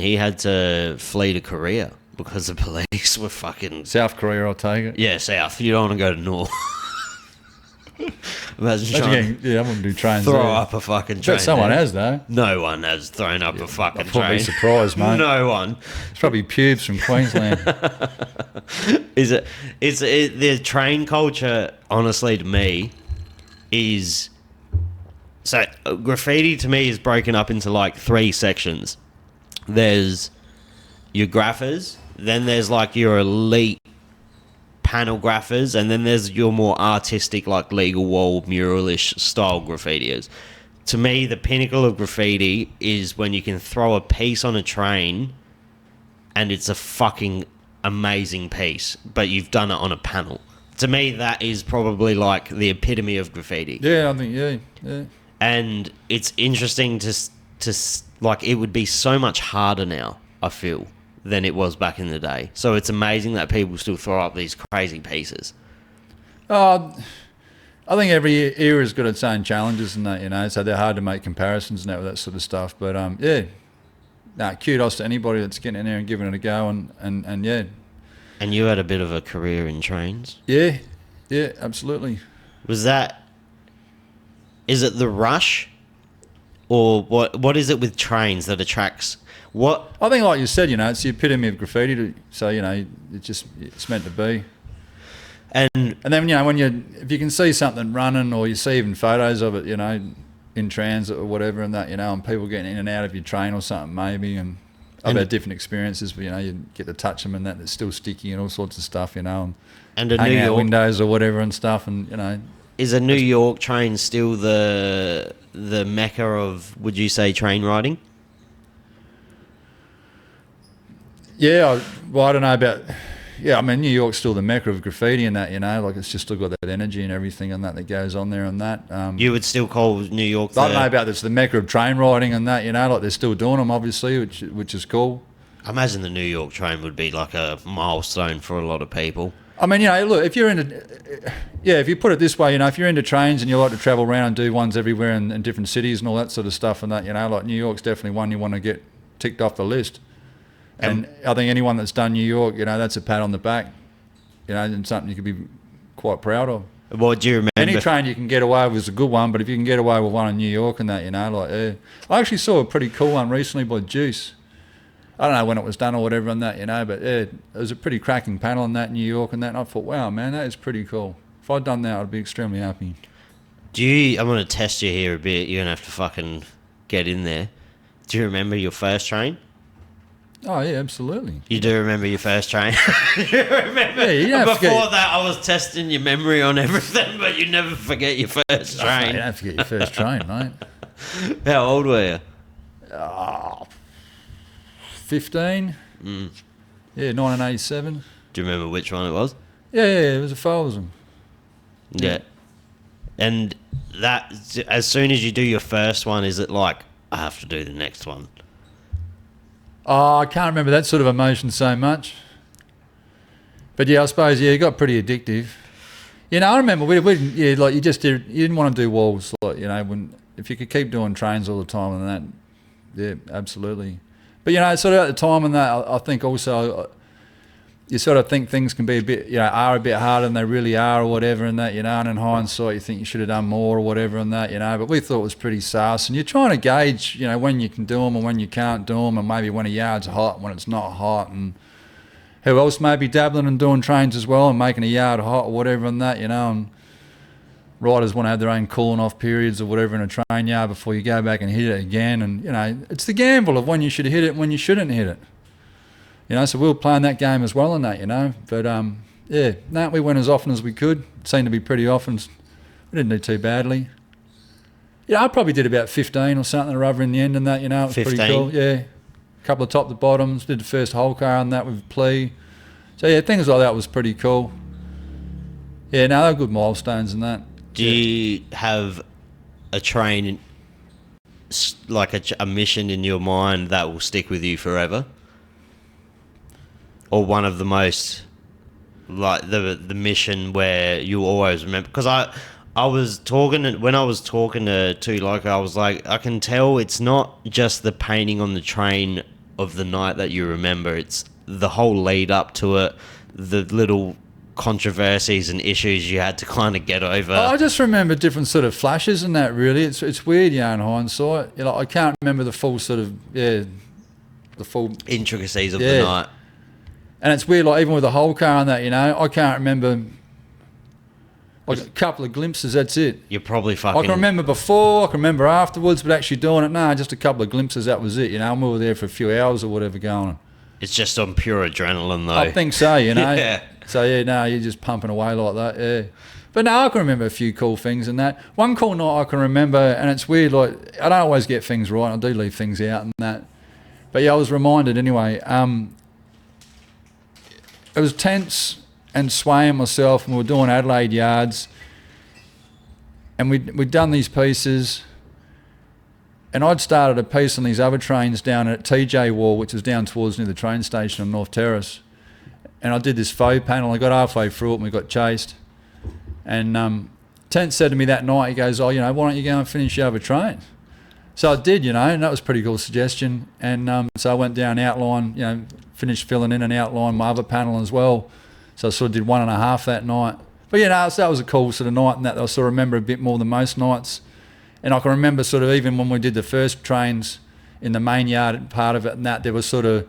he had to flee to Korea because the police were fucking... South Korea, I'll take it. Yeah, south. You don't want to go to north. Imagine trying I wouldn't do trains throw there. up a fucking train. But someone there. has, though. No one has thrown up a fucking I'd train. be surprised, mate. No one. It's probably pubes from Queensland. The train culture, honestly, to me, is... So, graffiti to me is broken up into like 3 sections. There's your graphers, then there's like your elite panel graphers, and then there's your more artistic, like legal wall, muralish style graffitiers. To me, the pinnacle of graffiti is when you can throw a piece on a train and it's a fucking amazing piece, but you've done it on a panel. To me, that is probably like the epitome of graffiti. Yeah, I think, yeah. And it's interesting to like, it would be so much harder now, I feel, than it was back in the day. So it's amazing that people still throw up these crazy pieces. I think every era's got its own challenges and that, you know, so they're hard to make comparisons and that sort of stuff. But kudos to anybody that's getting in there and giving it a go, and yeah. And you had a bit of a career in trains. Yeah, absolutely. Is it the rush, or what is it with trains that attracts? What I think, like you said, you know, it's the epitome of graffiti. So, you know, it's meant to be. And then, you know, if you can see something running, or you see even photos of it, you know, in transit or whatever, and that, you know, and people getting in and out of your train or something maybe, and I've had different experiences, but, you know, you get to touch them and that, it's still sticky and all sorts of stuff, you know, and a hanging New out York windows or whatever and stuff, and, you know. Is a New York train still the mecca of, would you say, train riding? Yeah, I don't know about... Yeah, I mean, New York's still the mecca of graffiti and that, you know, like it's just still got that energy and everything and that goes on there and that. You would still call New York I don't know about this, the mecca of train riding and that, you know, like they're still doing them, obviously, which is cool. I imagine the New York train would be like a milestone for a lot of people. I mean, you know, look, if you put it this way, you know, if you're into trains and you like to travel around and do ones everywhere in different cities and all that sort of stuff and that, you know, like New York's definitely one you want to get ticked off the list. And I think anyone that's done New York, you know, that's a pat on the back, you know, and something you could be quite proud of. What do you remember? Any train you can get away with is a good one, but if you can get away with one in New York and that, you know, like, yeah. I actually saw a pretty cool one recently by Juice. I don't know when it was done or whatever and that, you know, but yeah, it was a pretty cracking panel in that in New York and that, and I thought, wow, man, that is pretty cool. If I'd done that, I'd be extremely happy. I'm going to test you here a bit. You're going to have to fucking get in there. Do you remember your first train? Oh, yeah, absolutely. You do remember your first train? You remember? Yeah, you don't Before that, I was testing your memory on everything, but you never forget your first train. You don't forget your first train, mate. How old were you? 15. Yeah, 1987. Do you remember which one it was? Yeah, it was a Folsom. Yeah. And that, as soon as you do your first one, is it like, I have to do the next one? Oh, I can't remember that sort of emotion so much. But yeah, I suppose, yeah, it got pretty addictive. You know, I remember like you didn't want to do walls, like, you know, if you could keep doing trains all the time and that, yeah, absolutely. But, you know, sort of at the time and that, I think also you sort of think things can be a bit, you know, are a bit harder than they really are or whatever and that, you know, and in hindsight you think you should have done more or whatever and that, you know, but we thought it was pretty sus. And you're trying to gauge, you know, when you can do them and when you can't do them, and maybe when a yard's hot, when it's not hot, and who else may be dabbling and doing trains as well and making a yard hot or whatever and that, you know, and riders want to have their own cooling off periods or whatever in a train yard before you go back and hit it again. And, you know, it's the gamble of when you should hit it and when you shouldn't hit it. You know, so we were playing that game as well in that, you know. But, yeah, we went as often as we could. It seemed to be pretty often. We didn't do too badly. Yeah, I probably did about 15 or something or other in the end and that, you know. It was 15? Pretty cool, yeah. A couple of top to bottoms, did the first whole car on that with Plea. So, yeah, things like that was pretty cool. Yeah, no, they were good milestones and that. Do you have a train, like a mission in your mind that will stick with you forever? Or one of the most, like the mission where you always remember? Because I was talking, when I was talking to Loco, I was like, I can tell it's not just the painting on the train of the night that you remember. It's the whole lead up to it, the little controversies and issues you had to kind of get over. I just remember different sort of flashes and that. Really, it's weird, in hindsight. I can't remember the full sort of the full intricacies of the night. And it's weird, like even with the whole car and that, I can't remember. Like a couple of glimpses, that's it. You're probably fucking... I can remember before, I can remember afterwards, but actually doing it, just a couple of glimpses, that was it, and we were there for a few hours or whatever going on. It's just on pure adrenaline, though. I think so, Yeah. So, you're just pumping away like that, yeah. But no, I can remember a few cool things and that. One cool night I can remember, and it's weird, like, I don't always get things right, I do leave things out and that. But yeah, I was reminded anyway. It was tense and Sway and myself, and we were doing Adelaide yards, and we'd done these pieces, and I'd started a piece on these other trains down at TJ Wall, which was down towards near the train station on North Terrace, and I did this faux panel. I got halfway through it and we got chased, and Tent said to me that night, he goes, why don't you go and finish your other train? So I did, and that was a pretty cool suggestion, and so I went down outline, finished filling in and outline my other panel as well. So I sort of did 1.5 that night. But so that was a cool sort of night, and that I sort of remember a bit more than most nights. And I can remember sort of even when we did the first trains in the main yard part of it, and that there was sort of,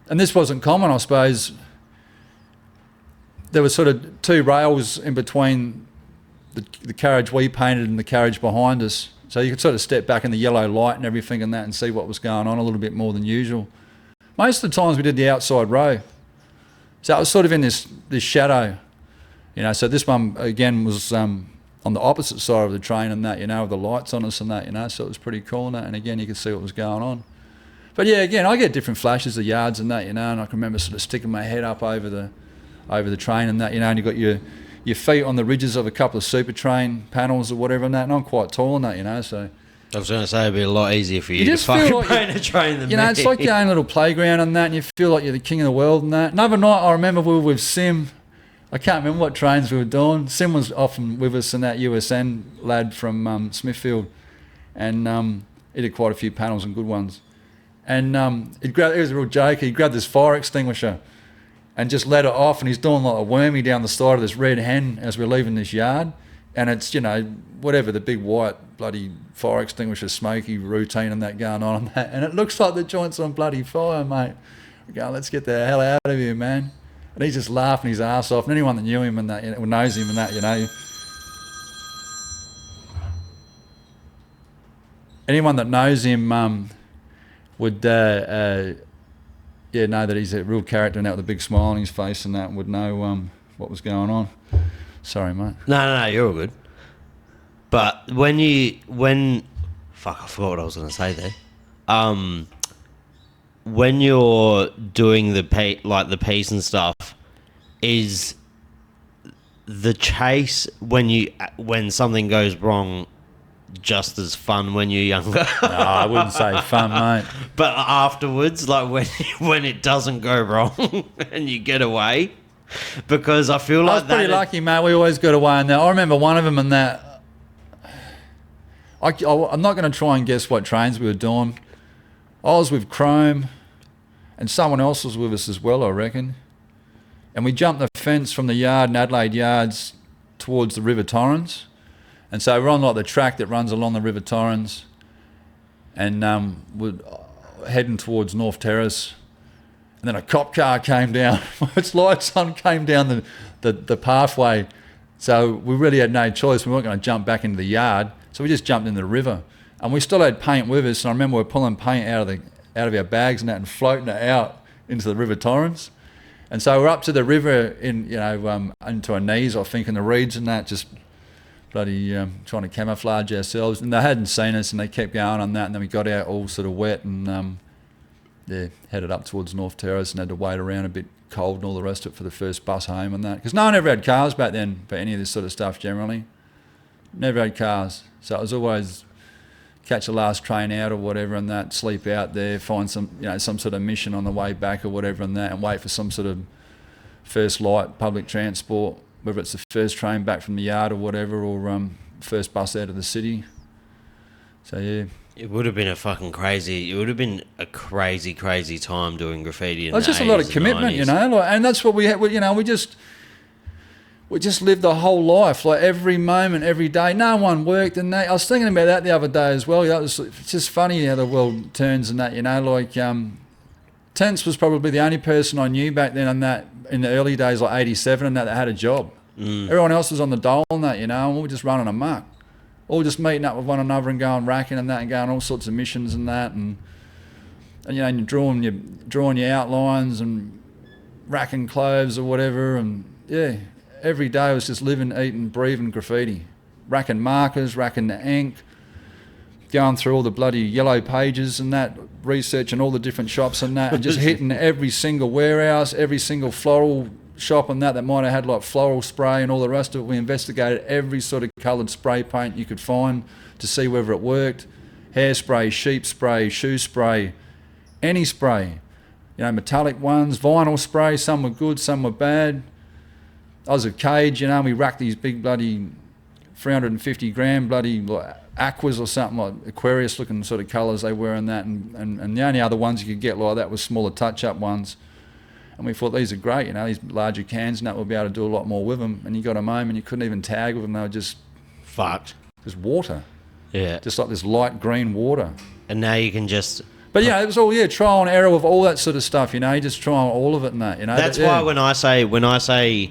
and this wasn't common, I suppose, there was sort of 2 rails in between the carriage we painted and the carriage behind us. So you could sort of step back in the yellow light and everything and that and see what was going on a little bit more than usual. Most of the times we did the outside row. So it was sort of in this shadow, so this one again was on the opposite side of the train and that, with the lights on us and that, so it was pretty cool and that, and again you could see what was going on. But yeah, again, I get different flashes of yards and that, and I can remember sort of sticking my head up over the train and that, and you got your feet on the ridges of a couple of super train panels or whatever and that, and I'm quite tall and that, so... I was going to say it'd be a lot easier for you to fucking paint a train than me. It's like your own little playground and that, and you feel like you're the king of the world and that. Another night I remember we were with Sim. I can't remember what trains we were doing. Sim was often with us, and that USN lad from Smithfield, and he did quite a few panels and good ones. And it was a real joke. He grabbed this fire extinguisher and just let it off, and he's doing like a wormy down the side of this red hen as we're leaving this yard. And it's, whatever, the big white bloody fire extinguisher smoky routine and that going on and that. And it looks like the joint's on bloody fire, mate. We're going, let's get the hell out of here, man. And he's just laughing his ass off. And anyone that knew him and that, or knows him and that, anyone that knows him would, know that he's a real character and that with a big smile on his face and that, would know what was going on. Sorry, mate. No, you're all good. But fuck, I forgot what I was going to say there. When you're doing the piece and stuff, is the chase when something goes wrong just as fun when you're younger? No, I wouldn't say fun, mate. But afterwards, like when it doesn't go wrong and you get away. Because I feel like I was pretty lucky, mate. We always got away in that. I remember one of them in that. I'm not going to try and guess what trains we were doing. I was with Chrome, and someone else was with us as well, I reckon. And we jumped the fence from the yard in Adelaide Yards towards the River Torrens. And so we're on like the track that runs along the River Torrens, and we're heading towards North Terrace. And then a cop car came down, its lights on, came down the pathway. So we really had no choice. We weren't going to jump back into the yard. So we just jumped in the river. And we still had paint with us. And I remember we were pulling paint out of our bags and that and floating it out into the River Torrens. And so we're up to the river into our knees, I think, in the reeds and that, just bloody trying to camouflage ourselves. And they hadn't seen us and they kept going on that. And then we got out all sort of wet and... headed up towards North Terrace and had to wait around a bit cold and all the rest of it for the first bus home and that. Because no one ever had cars back then for any of this sort of stuff generally. Never had cars. So it was always catch the last train out or whatever and that, sleep out there, find some sort of mission on the way back or whatever and that, and wait for some sort of first light public transport, whether it's the first train back from the yard or whatever, or first bus out of the city. So yeah, It would have been a fucking crazy. It would have been a crazy, crazy time doing graffiti. It's just a lot of commitment, you know, like, and that's what we had. You know, we just lived the whole life, like every moment, every day. No one worked, and I was thinking about that the other day as well. It's just funny how the world turns and that, you know, like Tense was probably the only person I knew back then, and that in the early days, like '87, and that had a job. Everyone else was on the dole and that, you know, and we were just running amok. All just meeting up with one another and going racking and that, and going all sorts of missions and that, and you know, and you're drawing your outlines and racking clothes or whatever, and yeah, every day was just living, eating, breathing graffiti, racking markers, racking the ink, going through all the bloody yellow pages and that, researching all the different shops and that, and just hitting every single warehouse, every single floral shop and that might have had like floral spray and all the rest of it. We investigated every sort of coloured spray paint you could find to see whether it worked. Hairspray, sheep spray, shoe spray, any spray. You know, metallic ones, vinyl spray, some were good, some were bad. I was a cage, you know, and we racked these big bloody 350 gram bloody like aquas or something, like Aquarius looking sort of colours they were in that, and the only other ones you could get like that was smaller touch-up ones. And we thought, these are great, you know, these larger cans and that, we'll be able to do a lot more with them. And you got them home and you couldn't even tag with them, they were just fucked. Just water. Yeah. Just like this light green water. And now you can just... But yeah, it was all, trial and error with all that sort of stuff, you know, you just try all of it and that, you know. That's why when I say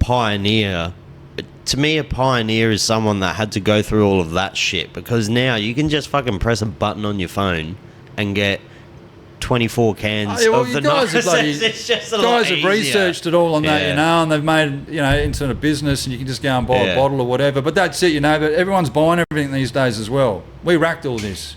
pioneer, to me a pioneer is someone that had to go through all of that shit, because now you can just fucking press a button on your phone and get 24 cans of the nonsense. It's just a lot guys have easier. Researched it all on that, you know, and they've made, you know, into a business, and you can just go and buy a bottle or whatever. But that's it, you know. But everyone's buying everything these days as well. We racked all this.